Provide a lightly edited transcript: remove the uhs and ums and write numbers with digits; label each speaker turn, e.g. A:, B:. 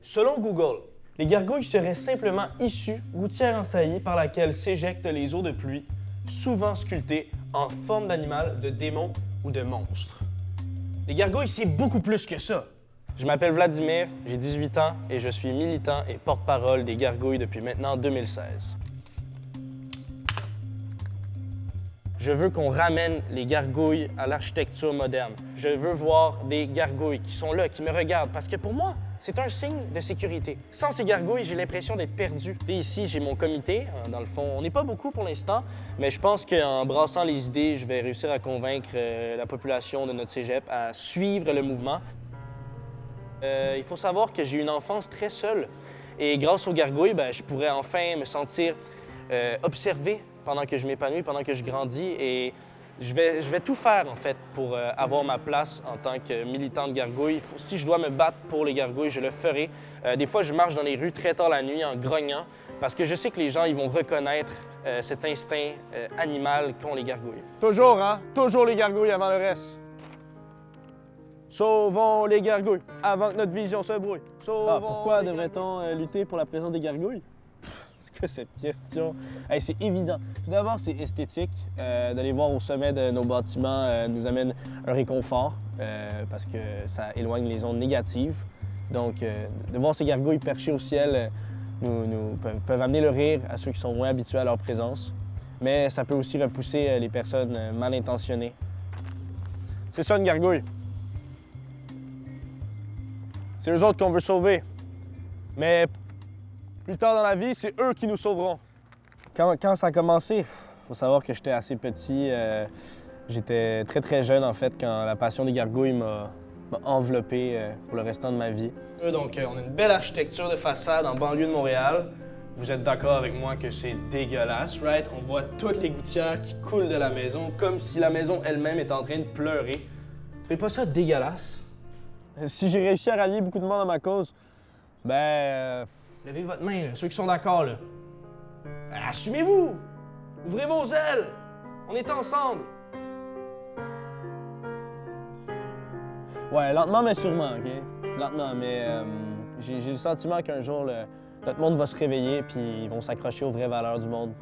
A: Selon Google, les gargouilles seraient simplement issues, gouttières en saillie par laquelle s'éjectent les eaux de pluie, souvent sculptées en forme d'animal, de démon ou de monstre. Les gargouilles, c'est beaucoup plus que ça.
B: Je m'appelle Vladimir, j'ai 18 ans et je suis militant et porte-parole des gargouilles depuis maintenant 2016. Je veux qu'on ramène les gargouilles à l'architecture moderne. Je veux voir des gargouilles qui sont là, qui me regardent, parce que pour moi, c'est un signe de sécurité. Sans ces gargouilles, j'ai l'impression d'être perdu. Et ici, j'ai mon comité. Dans le fond, on n'est pas beaucoup pour l'instant, mais je pense qu'en brassant les idées, je vais réussir à convaincre la population de notre cégep à suivre le mouvement. Il faut savoir que j'ai eu une enfance très seule. Et grâce aux gargouilles, je pourrais enfin me sentir observé pendant que je m'épanouis, pendant que je grandis. Et je vais tout faire, en fait, pour avoir ma place en tant que militant de gargouilles. Si je dois me battre pour les gargouilles, je le ferai. Des fois, je marche dans les rues très tard la nuit en grognant parce que je sais que les gens ils vont reconnaître cet instinct animal qu'ont les gargouilles.
C: Toujours, hein? Toujours les gargouilles avant le reste. Sauvons les gargouilles avant que notre vision se brouille. Sauvons
B: Pourquoi devrait-on lutter pour la présence des gargouilles? C'est quoi cette question? Hey, c'est évident. Tout d'abord, c'est esthétique. D'aller voir au sommet de nos bâtiments nous amène un réconfort parce que ça éloigne les ondes négatives. Donc, de voir ces gargouilles perchées au ciel peuvent amener le rire à ceux qui sont moins habitués à leur présence. Mais ça peut aussi repousser les personnes mal intentionnées.
C: C'est ça une gargouille. C'est eux autres qu'on veut sauver. Mais plus tard dans la vie, c'est eux qui nous sauveront.
B: Quand ça a commencé, il faut savoir que j'étais assez petit. J'étais très, très jeune, en fait, quand la passion des gargouilles m'a enveloppé pour le restant de ma vie.
A: Donc, on a une belle architecture de façade en banlieue de Montréal. Vous êtes d'accord avec moi que c'est dégueulasse, right? On voit toutes les gouttières qui coulent de la maison, comme si la maison elle-même est en train de pleurer. Tu trouves pas ça dégueulasse?
C: Si j'ai réussi à rallier beaucoup de monde à ma cause,
A: Levez votre main, là, ceux qui sont d'accord, là. Assumez-vous! Ouvrez vos ailes! On est ensemble!
B: Ouais, lentement mais sûrement, OK? Lentement, mais j'ai le sentiment qu'un jour, notre monde va se réveiller puis ils vont s'accrocher aux vraies valeurs du monde.